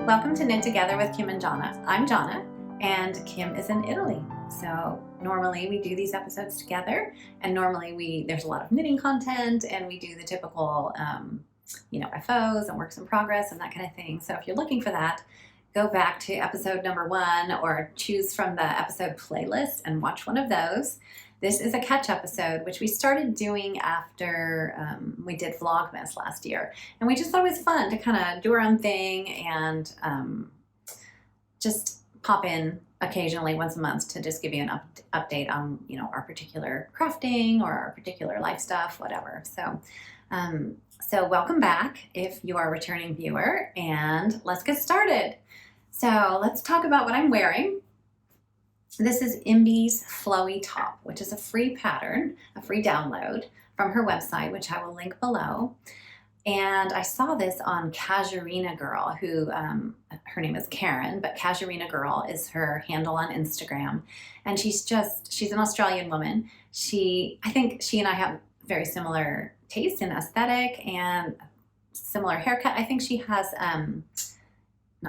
Welcome to Knit Together with Kim and Jonna. I'm Jonna and Kim is in Italy. So normally we do these episodes together, and normally there's a lot of knitting content and we do the typical FOs and works in progress and that kind of thing. So if you're looking for that, go back to episode number 1 or choose from the episode playlist and watch one of those. This is a catch episode, which we started doing after we did Vlogmas last year. And we just thought it was fun to kind of do our own thing and just pop in occasionally once a month to just give you an update on, our particular crafting or our particular life stuff, whatever. So welcome back if you are a returning viewer, and let's get started. So let's talk about what I'm wearing. This is Imby's Flowy top, which is a free pattern, a free download from her website, which I will link below. And I saw this on Casuarina Girl, who, her name is Karen, but Casuarina Girl is her handle on Instagram. And she's an Australian woman. I think she and I have very similar taste in aesthetic and similar haircut. I think she has,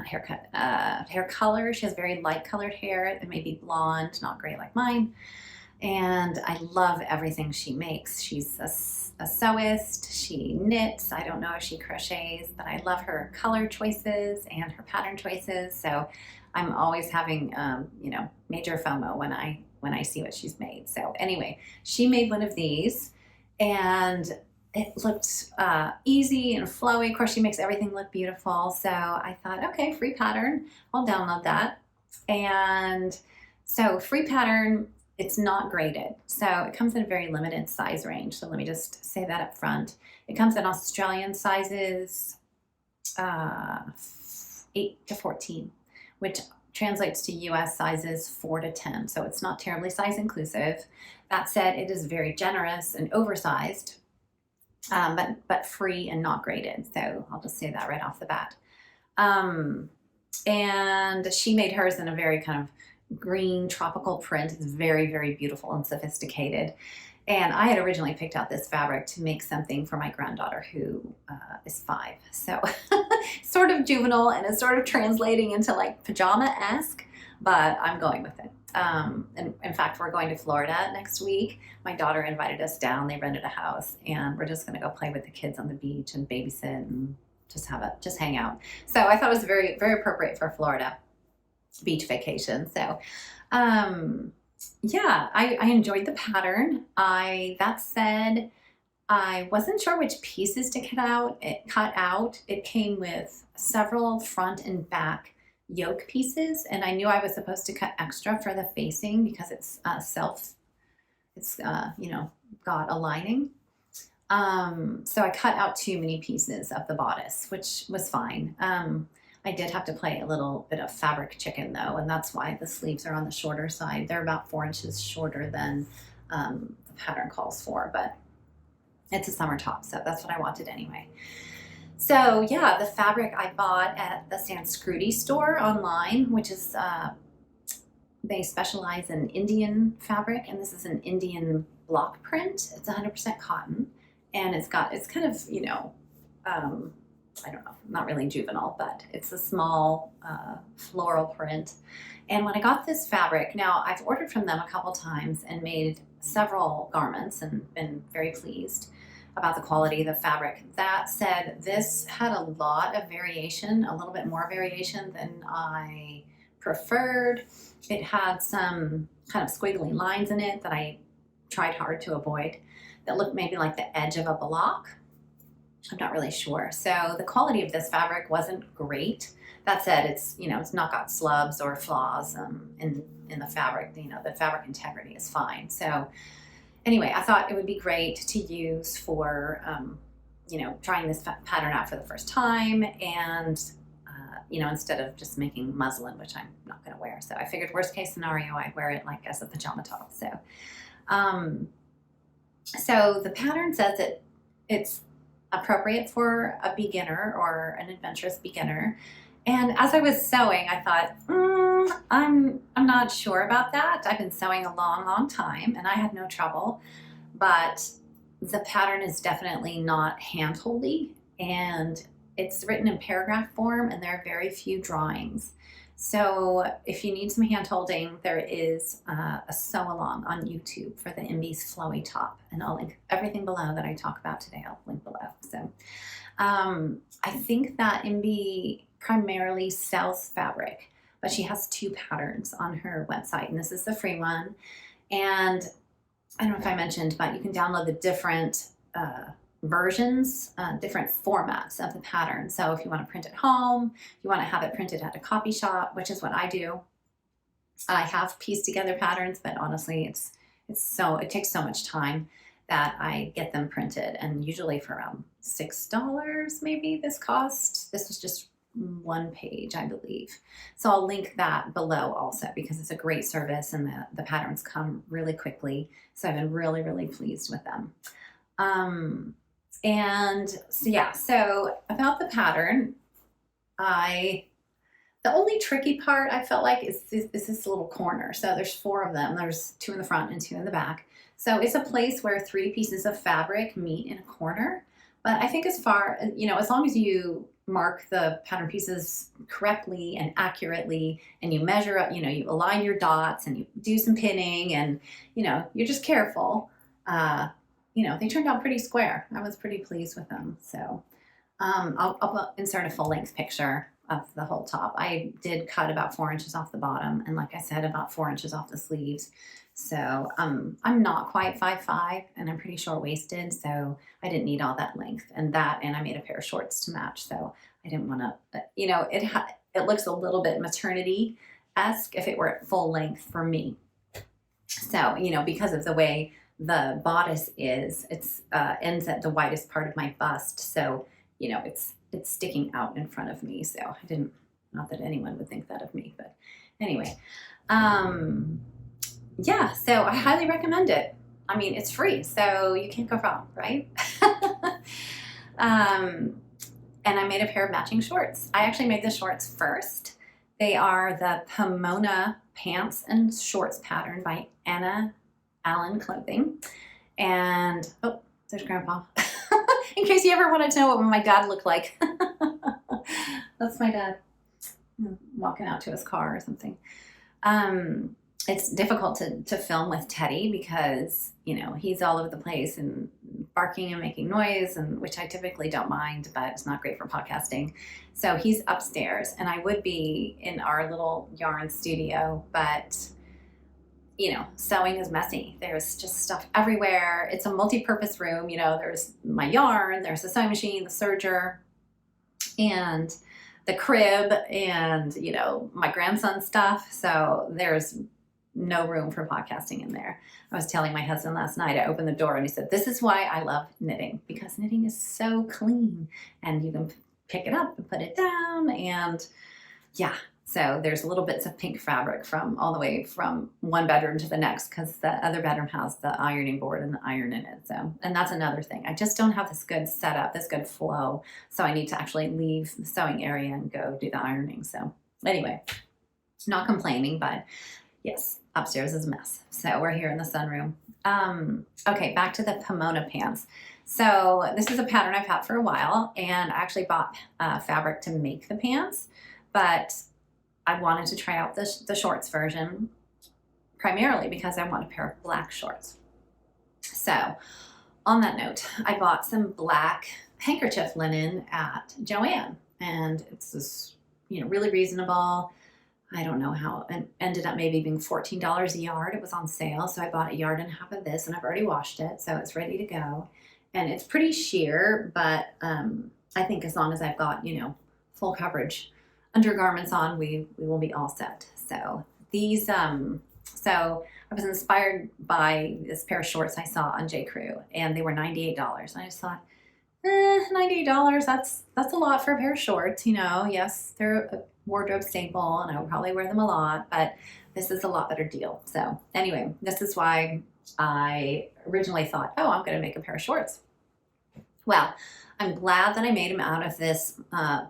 hair color. She has very light colored hair. It may be blonde, not gray like mine. And I love everything she makes. She's a sewist. She knits. I don't know if she crochets, but I love her color choices and her pattern choices. So I'm always having, major FOMO when I see what she's made. So anyway, she made one of these, and it looked easy and flowy. Of course, she makes everything look beautiful. So I thought, okay, free pattern. I'll download that. And so free pattern, it's not graded. So it comes in a very limited size range. So let me just say that up front. It comes in Australian sizes 8 to 14, which translates to US sizes 4 to 10. So it's not terribly size inclusive. That said, it is very generous and oversized. But free and not graded. So I'll just say that right off the bat. And she made hers in a very kind of green tropical print. It's very, very beautiful and sophisticated. And I had originally picked out this fabric to make something for my granddaughter who is 5. So sort of juvenile, and it's sort of translating into like pajama-esque, but I'm going with it. And in fact, we're going to Florida next week. My daughter invited us down. They rented a house, and we're just going to go play with the kids on the beach and babysit and just hang out. So I thought it was very, very appropriate for Florida beach vacation. So, yeah, I enjoyed the pattern. That said, I wasn't sure which pieces to cut out. It came with several front and back yoke pieces, and I knew I was supposed to cut extra for the facing because it's got a lining. So I cut out too many pieces of the bodice, which was fine. I did have to play a little bit of fabric chicken though, and that's why the sleeves are on the shorter side. They're about 4 inches shorter than the pattern calls for, but it's a summer top, so that's what I wanted anyway. So yeah, the fabric I bought at the Saskruti Store online, which is, they specialize in Indian fabric, and this is an Indian block print. It's 100% cotton, and it's kind of, I don't know, not really juvenile, but it's a small floral print. And when I got this fabric, now I've ordered from them a couple times and made several garments and been very pleased about the quality of the fabric. That said, this had a lot of variation, a little bit more variation than I preferred. It had some kind of squiggly lines in it that I tried hard to avoid that looked maybe like the edge of a block. I'm not really sure. So the quality of this fabric wasn't great. That said, it's not got slubs or flaws in the fabric. The fabric integrity is fine. So anyway, I thought it would be great to use for, trying this pattern out for the first time, and, instead of just making muslin, which I'm not going to wear. So I figured worst case scenario, I'd wear it like as a pajama top. So, so the pattern says that it's appropriate for a beginner or an adventurous beginner. And as I was sewing, I thought, I'm not sure about that. I've been sewing a long, long time, and I had no trouble, but the pattern is definitely not hand-holdy, and it's written in paragraph form and there are very few drawings. So if you need some hand holding, there is a sew along on YouTube for the Imby's Flowy top, and I'll link everything below that I talk about today. I'll link below. So I think that Imby primarily sells fabric, but she has 2 patterns on her website, and this is the free one. And I don't know if I mentioned, but you can download the different versions, different formats of the pattern. So if you want to print at home, you want to have it printed at a copy shop, which is what I do. I have pieced together patterns, but honestly, it takes so much time that I get them printed, and usually for around $6 maybe this cost. This was just 1 page, I believe. So I'll link that below also, because it's a great service and the patterns come really quickly. So I've been really, really pleased with them. And so yeah, so about the pattern, the only tricky part I felt like is this little corner. So there's 4 of them. There's 2 in the front and 2 in the back. So it's a place where 3 pieces of fabric meet in a corner. But I think as long as you mark the pattern pieces correctly and accurately, and you measure up, you align your dots and you do some pinning, and, you're just careful, they turned out pretty square. I was pretty pleased with them. So I'll insert a full length picture of the whole top. I did cut about 4 inches off the bottom, and like I said, about 4 inches off the sleeves. So I'm not quite 5'5", and I'm pretty short-waisted, so I didn't need all that length. And I made a pair of shorts to match, so I didn't want to, it looks a little bit maternity-esque if it were at full length for me. So, because of the way the bodice is, it's ends at the widest part of my bust, so, it's sticking out in front of me. So I didn't, not that anyone would think that of me, but anyway. Yeah, so I highly recommend it. I mean, it's free, so you can't go wrong, right? And I made a pair of matching shorts. I actually made the shorts first. They are the Pomona pants and shorts pattern by Anna Allen Clothing. And, oh, there's Grandpa. In case you ever wanted to know what my dad looked like. That's my dad walking out to his car or something. It's difficult to film with Teddy because, he's all over the place and barking and making noise, and which I typically don't mind, but it's not great for podcasting. So he's upstairs, and I would be in our little yarn studio, but, sewing is messy. There's just stuff everywhere. It's a multi-purpose room. There's my yarn, there's the sewing machine, the serger, and the crib, and, my grandson's stuff. So there's no room for podcasting in there. I was telling my husband last night, I opened the door and he said, this is why I love knitting, because knitting is so clean and you can pick it up and put it down. And yeah, so there's little bits of pink fabric from all the way from one bedroom to the next, because the other bedroom has the ironing board and the iron in it. So, and that's another thing. I just don't have this good setup, this good flow. So I need to actually leave the sewing area and go do the ironing. So anyway, not complaining, but yes, upstairs is a mess. So we're here in the sunroom. Okay, back to the Pomona pants. So this is a pattern I've had for a while, and I actually bought fabric to make the pants, but I wanted to try out the shorts version primarily because I want a pair of black shorts. So on that note, I bought some black handkerchief linen at Joann, and it's this, really reasonable. I don't know how it ended up maybe being $14 a yard. It was on sale. So I bought 1.5 yards of this, and I've already washed it. So it's ready to go. And it's pretty sheer, but I think as long as I've got, full coverage undergarments on, we will be all set. So these, so I was inspired by this pair of shorts I saw on J. Crew, and they were $98. And I just thought, $98, that's a lot for a pair of shorts, yes, they're a wardrobe staple and I would probably wear them a lot, but this is a lot better deal. So anyway, this is why I originally thought, oh, I'm going to make a pair of shorts. Well, I'm glad that I made them out of this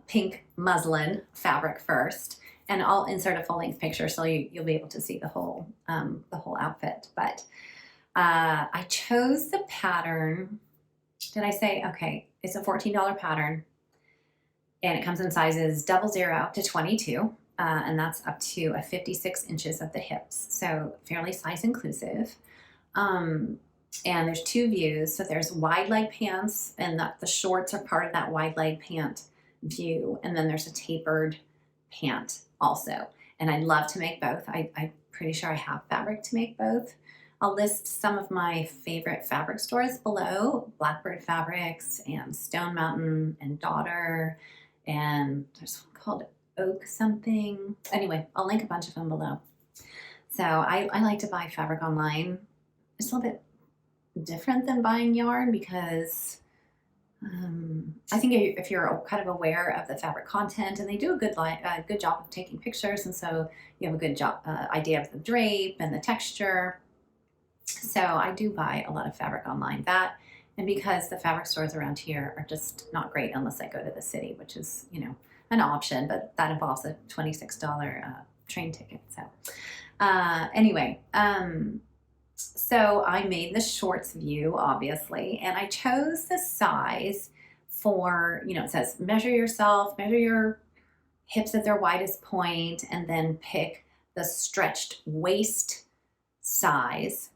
pink muslin fabric first, and I'll insert a full-length picture so you'll be able to see the whole outfit. But I chose the pattern. Did I say, okay, it's a $14 pattern. And it comes in sizes 00 to 22, and that's up to 56 inches at the hips. So fairly size inclusive. And there's 2 views. So there's wide leg pants, and the shorts are part of that wide leg pant view. And then there's a tapered pant also. And I'd love to make both. I'm pretty sure I have fabric to make both. I'll list some of my favorite fabric stores below: Blackbird Fabrics and Stonemountain and Daughter, and there's one called Oak something. Anyway, I'll link a bunch of them below. So I like to buy fabric online. It's a little bit different than buying yarn because I think if you're kind of aware of the fabric content, and they do a good job of taking pictures, and so you have a good idea of the drape and the texture. So I do buy a lot of fabric online. That, and because the fabric stores around here are just not great unless I go to the city, which is, you know, an option, but that involves a $26 train ticket. So anyway, so I made the shorts view, obviously, and I chose the size for, you know, it says measure yourself, measure your hips at their widest point, and then pick the stretched waist size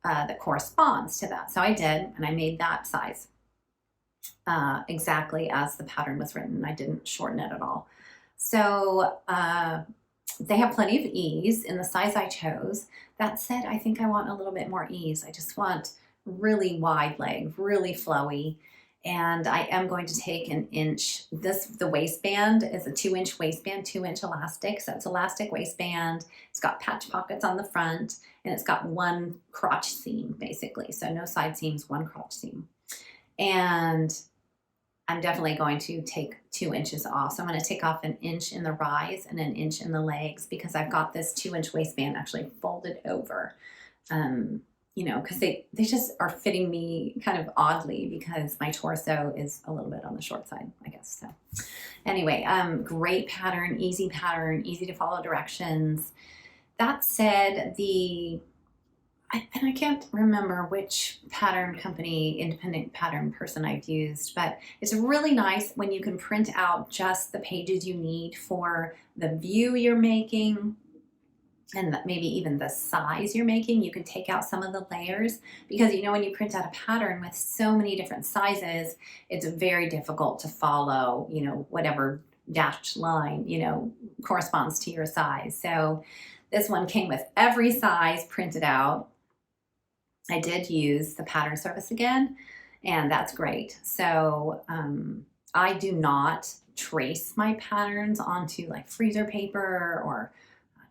that corresponds to that. So I did, and I made that size exactly as the pattern was written. I didn't shorten it at all. So they have plenty of ease in the size I chose. That said, I think I want a little bit more ease. I just want really wide leg, really flowy. And I am going to take an inch. The waistband is a 2-inch waistband, 2-inch elastic. So it's elastic waistband. It's got patch pockets on the front, and it's got 1 crotch seam, basically. So no side seams, 1 crotch seam. And I'm definitely going to take 2 inches off. So I'm going to take off 1 inch in the rise and 1 inch in the legs, because I've got this 2-inch waistband actually folded over. You know, because they just are fitting me kind of oddly because my torso is a little bit on the short side, I guess. So anyway, great pattern, easy to follow directions. That said, I can't remember which pattern company, independent pattern person I've used, but it's really nice when you can print out just the pages you need for the view you're making, and maybe even the size you're making. You can take out some of the layers, because, you know, when you print out a pattern with so many different sizes, it's very difficult to follow, you know, whatever dashed line, you know, corresponds to your size. So this one came with every size printed out. I did use the pattern service again, and that's great. So I do not trace my patterns onto like freezer paper or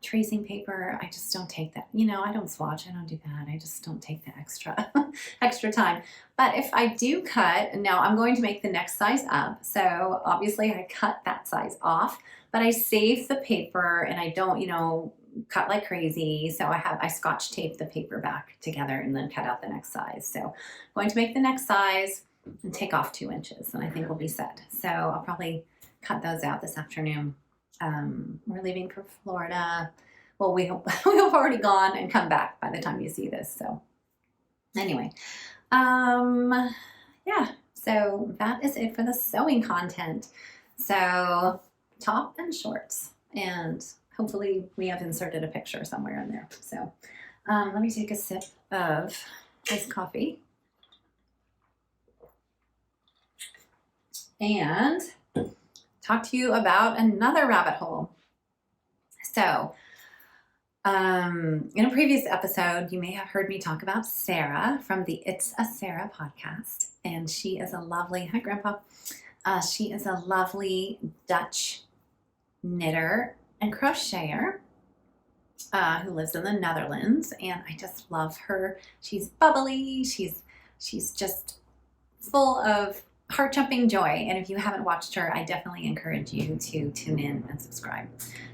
tracing paper. I just don't take that, you know, I don't swatch, I don't do that. I just don't take the extra time. But if I do cut, now I'm going to make the next size up. So obviously I cut that size off, but I save the paper and I don't, you know, cut like crazy. So I scotch tape the paper back together and then cut out the next size. So I'm going to make the next size and take off 2 inches, and I think we'll be set. So I'll probably cut those out this afternoon. We're leaving for Florida. Well, we've already gone and come back by the time you see this. So anyway, yeah, so that is it for the sewing content. So top and shorts, and hopefully we have inserted a picture somewhere in there. So let me take a sip of iced coffee. And talk to you about another rabbit hole. So, in a previous episode, you may have heard me talk about Sarah from the It's a Sarah podcast. And she is a lovely, hi Grandpa, she is a lovely Dutch knitter and crocheter who lives in the Netherlands. And I just love her. She's bubbly. She's just full of heart-jumping joy, and if you haven't watched her, I definitely encourage you to tune in and subscribe.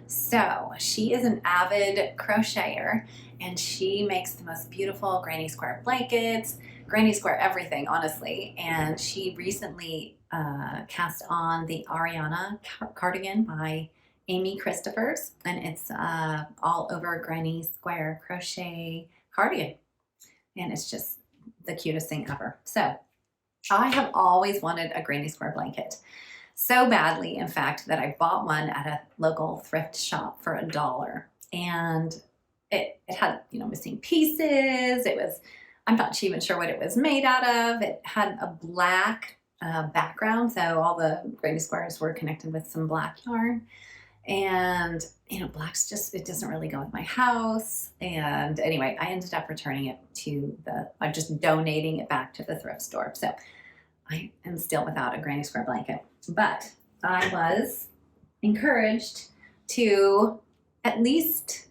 So she is an avid crocheter, and she makes the most beautiful granny square blankets, granny square everything, honestly. And she recently cast on the Ariana cardigan by Amy Christophers, and it's all over granny square crochet cardigan, and it's just the cutest thing ever. So I have always wanted a granny square blanket. so badly, in fact, that I bought one at a local thrift shop for $1. And it had, you know, missing pieces. I'm not even sure what it was made out of. It had a black background, so all the granny squares were connected with some black yarn. And, you know, black's just, it doesn't really go with my house. And anyway, I ended up returning it I'm just donating it back to the thrift store. So I am still without a granny square blanket, but I was encouraged to at least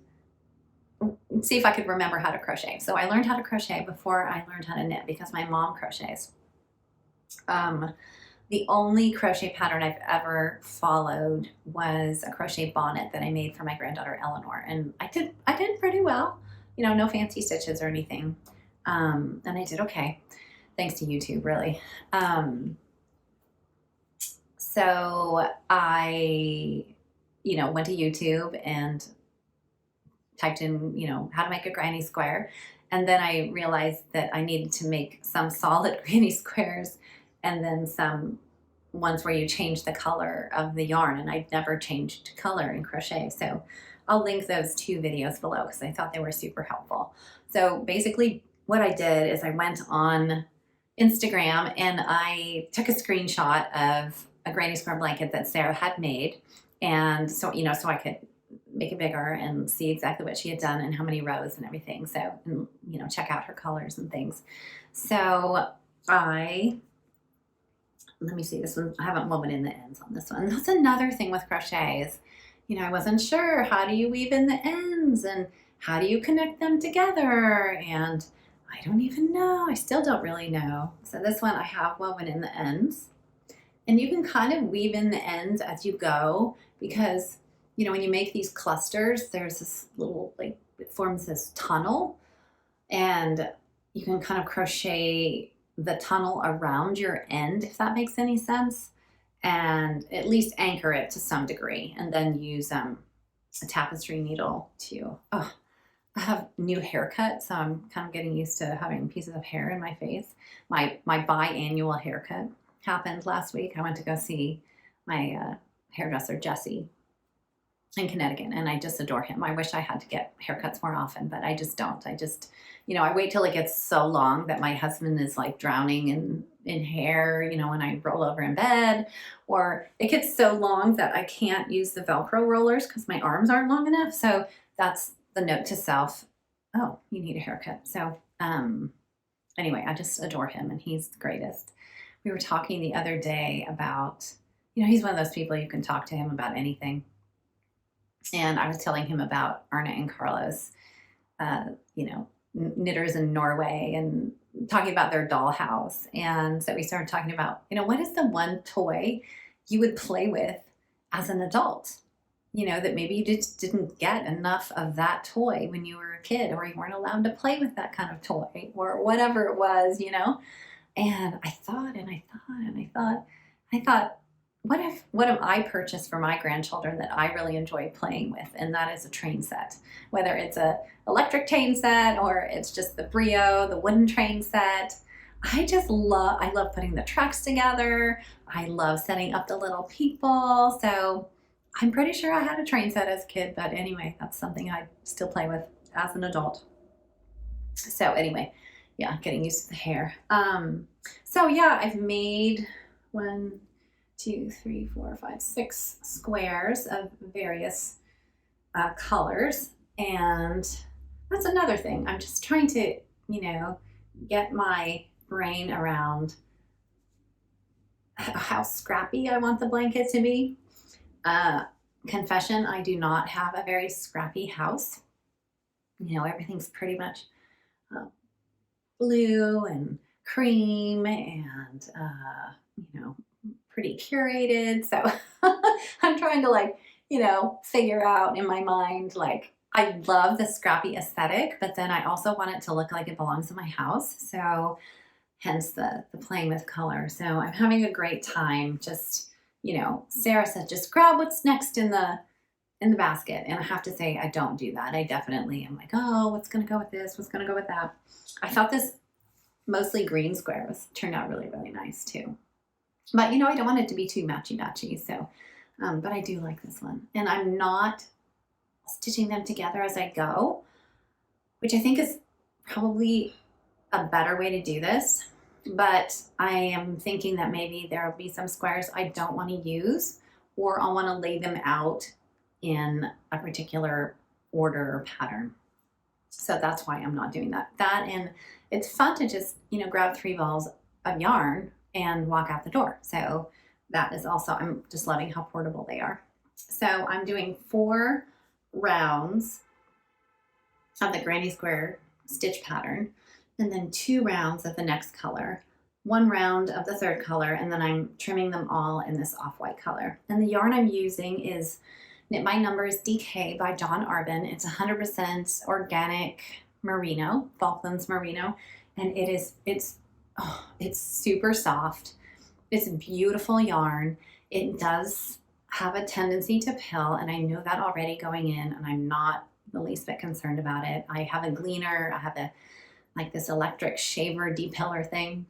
see if I could remember how to crochet. So I learned how to crochet before I learned how to knit because my mom crochets. The only crochet pattern I've ever followed was a crochet bonnet that I made for my granddaughter Eleanor, and I did pretty well. You know, no fancy stitches or anything, and I did okay, thanks to YouTube, really. So I, you know, went to YouTube and typed in, you know, how to make a granny square, and then I realized that I needed to make some solid granny squares and then some ones where you change the color of the yarn, and I'd never changed color in crochet. So I'll link those 2 videos below because I thought they were super helpful. So basically what I did is I went on Instagram and I took a screenshot of a granny square blanket that Sarah had made. And so, you know, so I could make it bigger and see exactly what she had done and how many rows and everything. So, and, you know, check out her colors and things. So let me see, this one, I haven't woven in the ends on this one. That's another thing with crochet is, you know, I wasn't sure, how do you weave in the ends and how do you connect them together? And I don't even know, I still don't really know. So this one I have woven in the ends, and you can kind of weave in the ends as you go because, you know, when you make these clusters, there's this little, like, it forms this tunnel, and you can kind of crochet the tunnel around your end, if that makes any sense, and at least anchor it to some degree, and then use a tapestry needle to, I have new haircut, so I'm kind of getting used to having pieces of hair in my face. My biannual haircut happened last week. I went to go see my hairdresser, Jesse, in Connecticut, and I just adore him. I wish I had to get haircuts more often, but I just don't. You know, I wait till it gets so long that my husband is like drowning in hair, you know, when I roll over in bed, or it gets so long that I can't use the Velcro rollers because my arms aren't long enough. So that's the note to self. Oh, you need a haircut. So anyway, I just adore him, and he's the greatest. We were talking the other day about, you know, he's one of those people you can talk to him about anything. And I was telling him about Arna and Carlos, you know, knitters in Norway, and talking about their dollhouse. And so we started talking about, you know, what is the one toy you would play with as an adult? You know, that maybe you just didn't get enough of that toy when you were a kid, or you weren't allowed to play with that kind of toy, or whatever it was, you know? And I thought, what have I purchased for my grandchildren that I really enjoy playing with? And that is a train set, whether it's a electric train set or it's just the Brio, the wooden train set. I love putting the tracks together. I love setting up the little people. So I'm pretty sure I had a train set as a kid, but anyway, that's something I still play with as an adult. So anyway, yeah, getting used to the hair. So yeah, I've made 1, 2, 3, 4, 5, 6 squares of various colors. And that's another thing. I'm just trying to, you know, get my brain around how scrappy I want the blanket to be. Confession, I do not have a very scrappy house. You know, everything's pretty much blue and cream and, you know, pretty curated. So I'm trying to, like, you know, figure out in my mind, like, I love the scrappy aesthetic, but then I also want it to look like it belongs in my house. So hence the playing with color. So I'm having a great time. Just, you know, Sarah said, just grab what's next in the basket. And I have to say, I don't do that. I definitely am like, oh, what's going to go with this? What's going to go with that? I thought this mostly green square turned out really, really nice too. But you know, I don't want it to be too matchy-matchy, so, but I do like this one. And I'm not stitching them together as I go, which I think is probably a better way to do this. But I am thinking that maybe there will be some squares I don't want to use, or I'll want to lay them out in a particular order or pattern. So that's why I'm not doing that. And it's fun to just, you know, grab 3 balls of yarn and walk out the door. So that is also, I'm just loving how portable they are. So I'm doing 4 rounds of the granny square stitch pattern, and then 2 rounds of the next color, 1 round of the 3rd color, and then I'm trimming them all in this off-white color. And the yarn I'm using is Knit My Numbers DK by John Arbin. It's 100% organic merino, Falklands merino, and it's super soft. It's beautiful yarn. It does have a tendency to pill, and I know that already going in, and I'm not the least bit concerned about it. I have a gleaner. I have like this electric shaver depiller thing.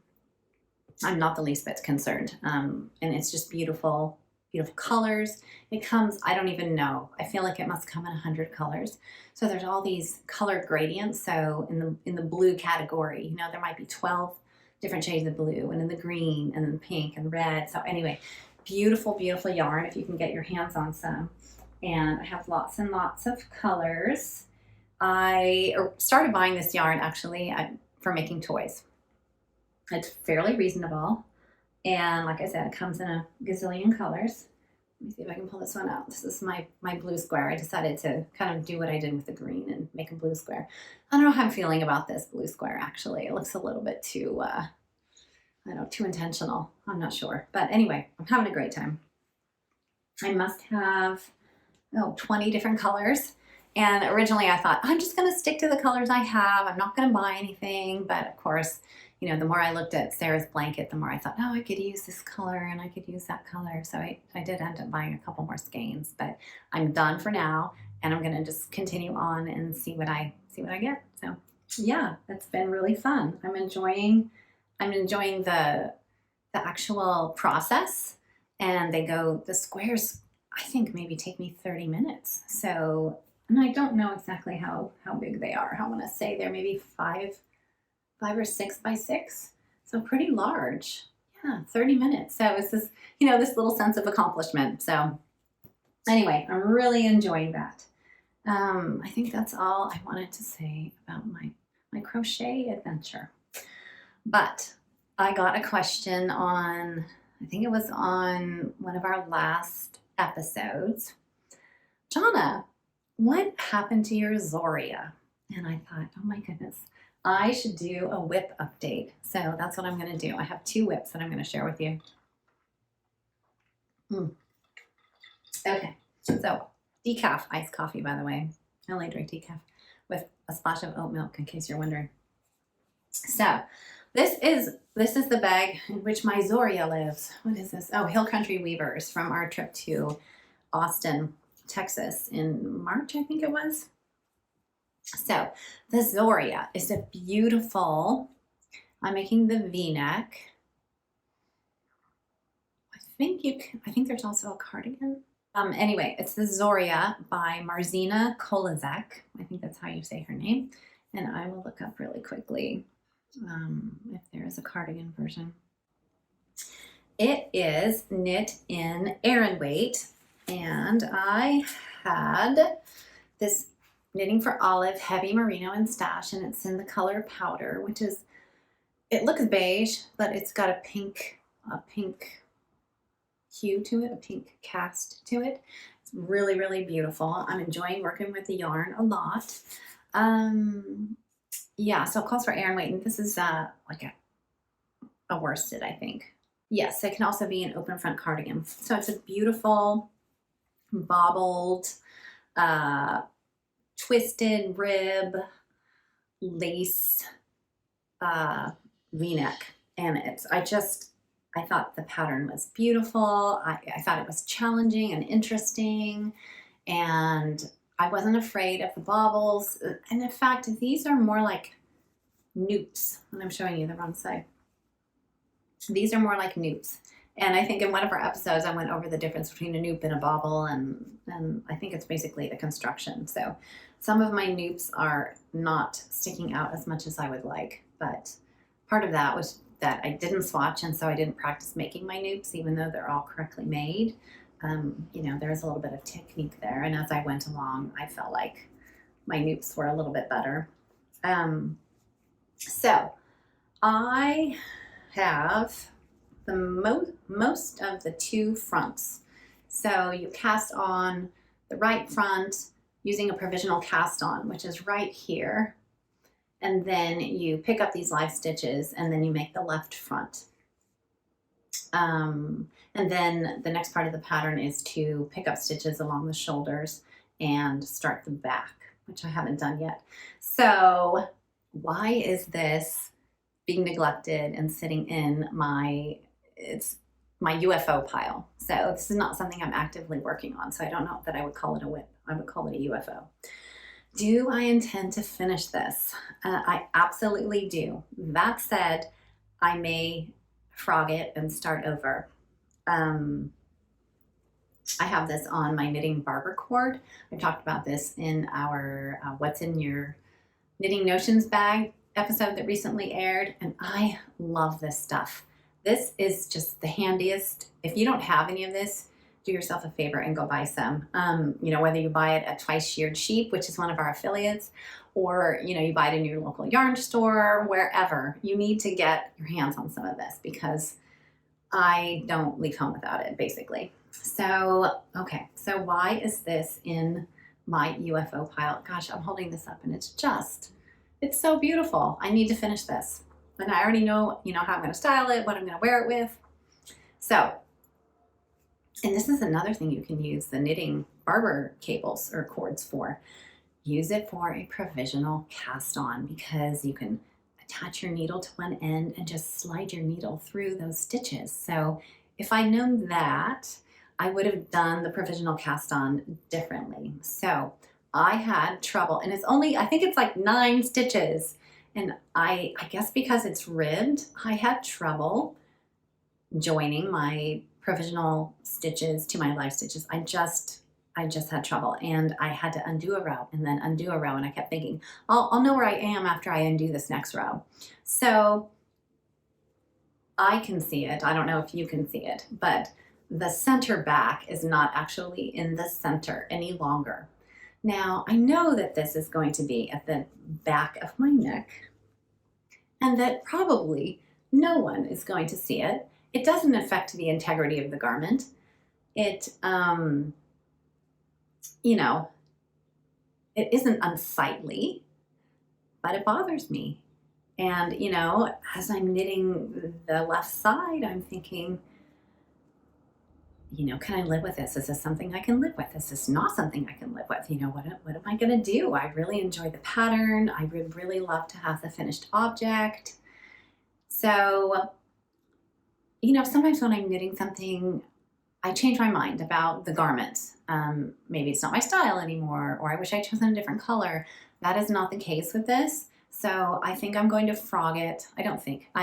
I'm not the least bit concerned. And it's just beautiful, beautiful colors. It comes, I don't even know. I feel like it must come in 100 colors. So there's all these color gradients. So in the blue category, you know, there might be 12 different shades of blue, and in the green, and then pink and red. So anyway, beautiful, beautiful yarn if you can get your hands on some. And I have lots and lots of colors. I started buying this yarn actually for making toys. It's fairly reasonable. And like I said, it comes in a gazillion colors. Let me see if I can pull this one out. This is my blue square. I decided to kind of do what I did with the green and make a blue square. I don't know how I'm feeling about this blue square actually. It looks a little bit too, I don't know, too intentional. I'm not sure. But anyway, I'm having a great time. I must have 20 different colors. And originally I thought, I'm just going to stick to the colors I have. I'm not going to buy anything. But of course, you know, the more I looked at Sarah's blanket, the more I thought, oh, I could use this color and I could use that color. So I did end up buying a couple more skeins, but I'm done for now. And I'm going to just continue on and see what I get. So yeah, it's been really fun. I'm enjoying the actual process. And the squares, I think maybe take me 30 minutes. So, and I don't know exactly how big they are. I want to say they're maybe 5 or 6 by 6. So pretty large. Yeah, 30 minutes. So it's this, you know, this little sense of accomplishment. So anyway, I'm really enjoying that. I think that's all I wanted to say about my crochet adventure. But I got a question on, I think it was on one of our last episodes. Jonna, what happened to your Zoria? And I thought, oh my goodness, I should do a whip update. So that's what I'm going to do. I have 2 whips that I'm going to share with you. Okay, so decaf iced coffee, by the way. I only drink decaf with a splash of oat milk, in case you're wondering. So this is the bag in which my Zoria lives. What is this? Oh, Hill Country Weavers from our trip to Austin, Texas in March, I think it was. So the Zoria is a beautiful, I'm making the V-neck. I think there's also a cardigan. Anyway, it's the Zoria by Marzena Kolaczeck. I think that's how you say her name. And I will look up really quickly if there is a cardigan version. It is knit in Aran weight, and I had this Knitting for Olive heavy merino and stash, and it's in the color powder, which is, it looks beige, but it's got a pink hue to it, a pink cast to it. It's really, really beautiful. I'm enjoying working with the yarn a lot. Yeah, so it calls for Aran weight, and this is like a worsted, I think. Yes, it can also be an open front cardigan. So it's a beautiful bobbled, twisted rib lace V-neck, and I thought the pattern was beautiful. I thought it was challenging and interesting, and I wasn't afraid of the bobbles. And in fact, these are more like newts, and I'm showing you the wrong side. These are more like newts, And I think in one of our episodes, I went over the difference between a noops and a bobble, and I think it's basically the construction. So some of my noops are not sticking out as much as I would like, but part of that was that I didn't swatch, and so I didn't practice making my noops, even though they're all correctly made. You know, there was a little bit of technique there, and as I went along, I felt like my noops were a little bit better. So I have the most of the two fronts. So you cast on the right front using a provisional cast on, which is right here. And then you pick up these live stitches and then you make the left front. And then the next part of the pattern is to pick up stitches along the shoulders and start the back, which I haven't done yet. So why is this being neglected and sitting in my UFO pile? So this is not something I'm actively working on. So I don't know that I would call it a whip. I would call it a UFO. Do I intend to finish this? I absolutely do. That said, I may frog it and start over. I have this on my knitting barber cord. I talked about this in our What's in Your Knitting Notions bag episode that recently aired, and I love this stuff. This is just the handiest. If you don't have any of this, do yourself a favor and go buy some. You know, whether you buy it at Twice Sheared Sheep, which is one of our affiliates, or, you know, you buy it in your local yarn store, wherever, you need to get your hands on some of this because I don't leave home without it, basically. So, okay, so why is this in my UFO pile? Gosh, I'm holding this up and it's so beautiful. I need to finish this. And I already know, you know, how I'm going to style it, what I'm going to wear it with. So, and this is another thing you can use the knitting barber cables or cords for. Use it for a provisional cast on because you can attach your needle to one end and just slide your needle through those stitches. So if I'd known that, I would have done the provisional cast on differently. So I had trouble, and it's only, I think it's like 9 stitches. And I guess because it's ribbed, I had trouble joining my provisional stitches to my live stitches. I just had trouble, and I had to undo a row and then undo a row, and I kept thinking, I'll know where I am after I undo this next row. So I can see it. I don't know if you can see it, but the center back is not actually in the center any longer. Now, I know that this is going to be at the back of my neck, and that probably no one is going to see it. It doesn't affect the integrity of the garment. It, you know, it isn't unsightly, but it bothers me. And, you know, as I'm knitting the left side, I'm thinking, you know, can I live with this? Is this something I can live with? Is this not something I can live with? You know, what am I going to do? I really enjoy the pattern. I would really love to have the finished object. So, you know, sometimes when I'm knitting something, I change my mind about the garment. Maybe it's not my style anymore, or I wish I'd chosen a different color. That is not the case with this. So I think I'm going to frog it. I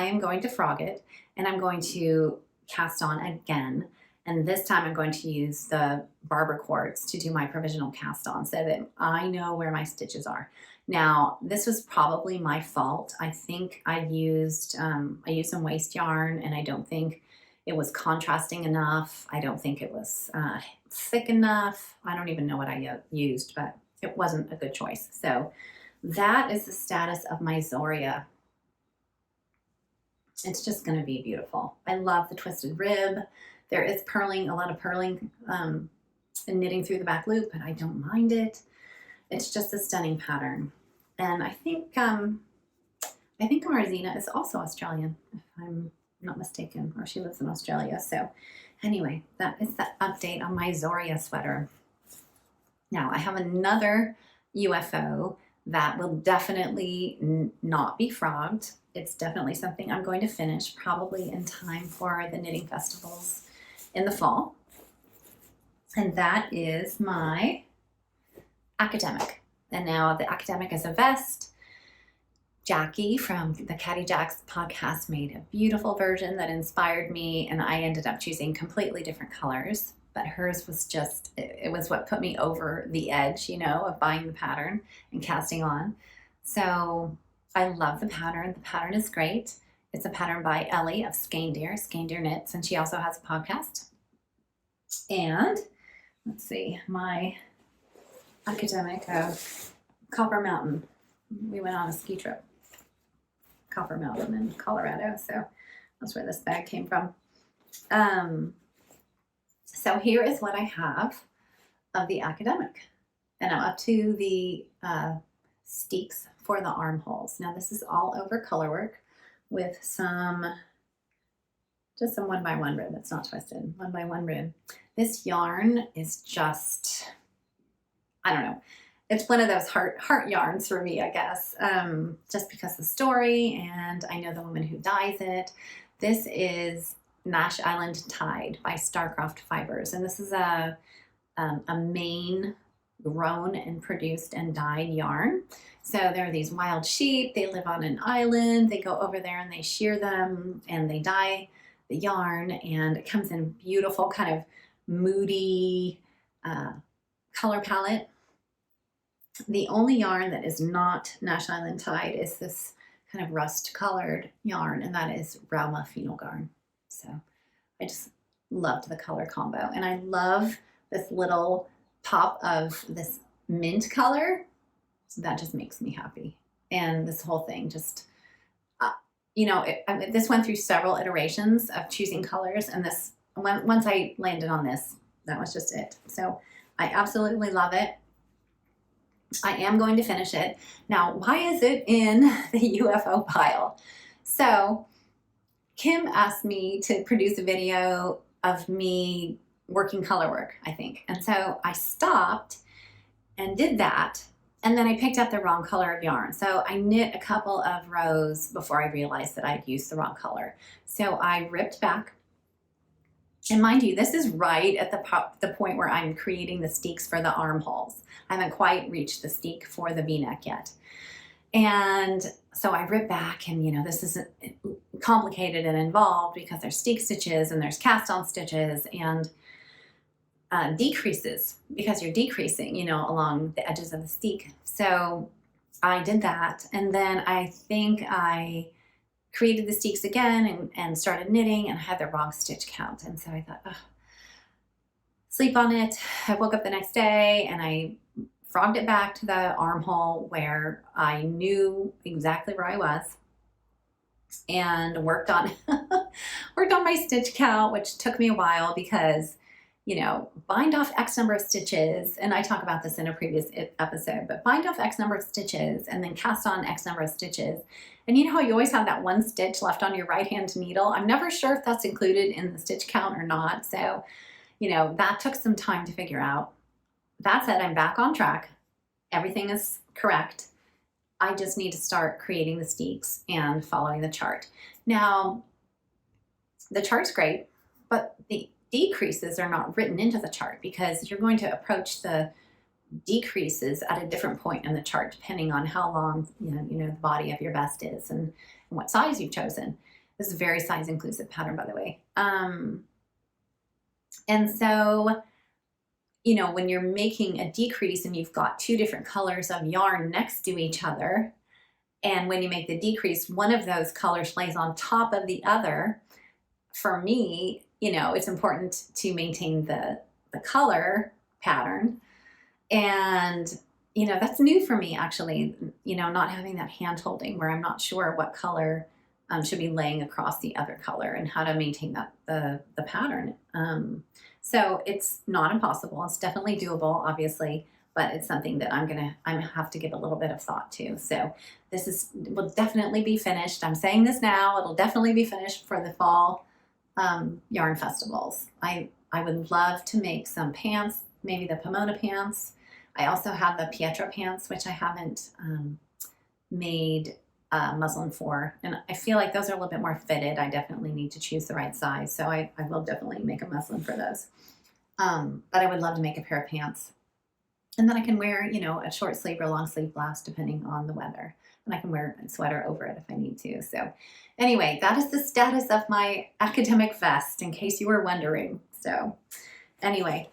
am going to frog it, and I'm going to cast on again. And this time I'm going to use the barber cords to do my provisional cast on so that I know where my stitches are. Now, this was probably my fault. I think I used some waste yarn, and I don't think it was contrasting enough. I don't think it was thick enough. I don't even know what I used, but it wasn't a good choice. So that is the status of my Zoria. It's just going to be beautiful. I love the twisted rib. There is purling, a lot of purling and knitting through the back loop, but I don't mind it. It's just a stunning pattern. And I think Marzena is also Australian, if I'm not mistaken, or she lives in Australia. So anyway, that is the update on my Zoria sweater. Now I have another UFO that will definitely not be frogged. It's definitely something I'm going to finish probably in time for the knitting festivals in the fall. And that is my academic. And now the academic is a vest. Jackie from the Caddy Jacks podcast made a beautiful version that inspired me, and I ended up choosing completely different colors. But hers was just, it was what put me over the edge, you know, of buying the pattern and casting on. So I love the pattern. The pattern is great. It's a pattern by Ellie of Skeindeer, Skeindeer Knits, and she also has a podcast. And let's see, my academic of Copper Mountain. We went on a ski trip. Copper Mountain in Colorado, so that's where this bag came from. So here is what I have of the academic, and I'm up to the steeks for the armholes. Now this is all over color work with just some 1x1 rib. It's not twisted, 1x1 rib. This yarn is just, I don't know. It's one of those heart yarns for me, I guess, just because of the story, and I know the woman who dyes it. This is Nash Island Tide by Starcroft Fibers, and this is a Maine grown and produced and dyed yarn. So there are these wild sheep. They live on an island. They go over there and they shear them and they dye the yarn, and it comes in a beautiful kind of moody color palette. The only yarn that is not Nash Island Tide is this kind of rust colored yarn, and that is Rauma Phenol Garn. So I just loved the color combo, and I love this little pop of this mint color. So that just makes me happy. And this whole thing just, you know, this went through several iterations of choosing colors, and this, once I landed on this, that was just it. So I absolutely love it. I am going to finish it. Now, why is it in the UFO pile? So Kim asked me to produce a video of me working color work, I think. And so I stopped and did that. And then I picked up the wrong color of yarn. So I knit a couple of rows before I realized that I'd used the wrong color. So I ripped back. And mind you, this is right at the point where I'm creating the steeks for the armholes. I haven't quite reached the steek for the V-neck yet. And so I ripped back, and you know, this is complicated and involved because there's steek stitches and there's cast on stitches and decreases because you're decreasing, you know, along the edges of the steek. So I did that, and then I think I created the steeks again and started knitting, and I had the wrong stitch count. And so I thought, oh, sleep on it. I woke up the next day and I frogged it back to the armhole where I knew exactly where I was, and worked on my stitch count, which took me a while because, you know, bind off X number of stitches, and I talk about this in a previous episode, but bind off X number of stitches and then cast on X number of stitches. And you know how you always have that one stitch left on your right hand needle? I'm never sure if that's included in the stitch count or not. So, you know, that took some time to figure out. That said, I'm back on track. Everything is correct. I just need to start creating the steeks and following the chart. Now, the chart's great, but the decreases are not written into the chart because you're going to approach the decreases at a different point in the chart depending on how long you know the body of your vest is and what size you've chosen. This is a very size inclusive pattern, by the way. And so, you know, when you're making a decrease and you've got two different colors of yarn next to each other, and when you make the decrease, one of those colors lays on top of the other, for me, you know, it's important to maintain the color pattern. And, you know, that's new for me, actually, you know, not having that hand holding where I'm not sure what color should be laying across the other color and how to maintain that the pattern. So it's not impossible. It's definitely doable, obviously, but it's something that I'm gonna have to give a little bit of thought to. So this will definitely be finished. I'm saying this now. It'll definitely be finished for the fall yarn festivals. I would love to make some pants, maybe the Pomona pants. I also have the Pietro pants, which I haven't made muslin for, and I feel like those are a little bit more fitted. I definitely need to choose the right size, so I will definitely make a muslin for those. But I would love to make a pair of pants And then I can wear, you know, a short sleeve or long sleeve blouse depending on the weather. And I can wear a sweater over it if I need to. So anyway, that is the status of my academic vest, in case you were wondering. So anyway,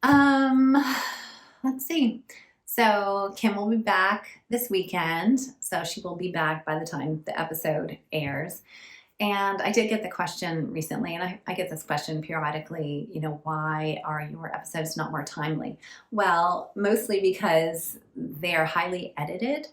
let's see. So Kim will be back this weekend. So she will be back by the time the episode airs. And I did get the question recently, and I get this question periodically, you know, why are your episodes not more timely? Well, mostly because they're highly edited,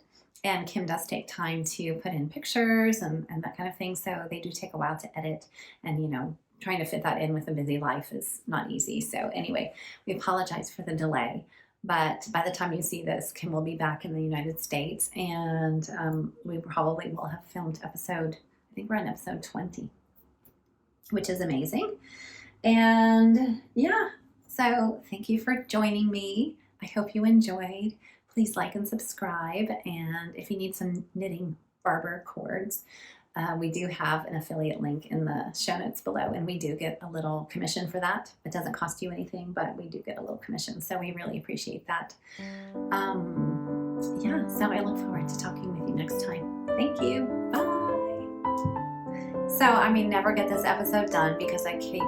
and Kim does take time to put in pictures and that kind of thing. So they do take a while to edit, and, you know, trying to fit that in with a busy life is not easy. So anyway, we apologize for the delay. But by the time you see this, Kim will be back in the United States, and we probably will have filmed episode, I think we're on episode 20, which is amazing. And yeah, so thank you for joining me. I hope you enjoyed. Please like and subscribe. And if you need some knitting barber cords, we do have an affiliate link in the show notes below, and we do get a little commission for that. It doesn't cost you anything, but we do get a little commission, so we really appreciate that. Yeah, so I look forward to talking with you next time. Thank you. Bye. So I may never get this episode done because I keep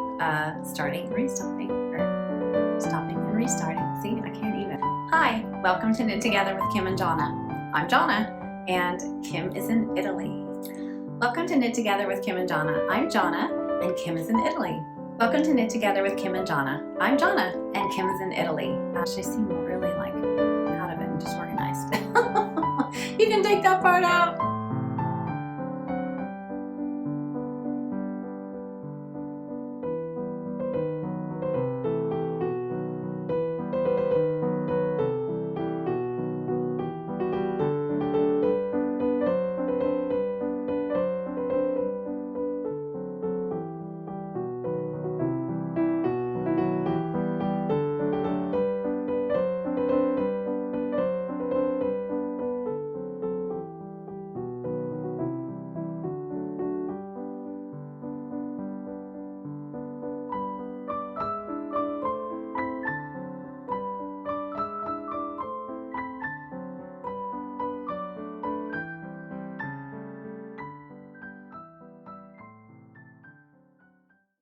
starting and restarting, or stopping and restarting. See, I can't even. Hi, welcome to Knit Together with Kim and Jonna. I'm Jonna, and Kim is in Italy. Welcome to Knit Together with Kim and Jonna. I'm Jonna, and Kim is in Italy. Welcome to Knit Together with Kim and Jonna. I'm Jonna, and Kim is in Italy. She seemed really like out of it and disorganized. You can take that part out.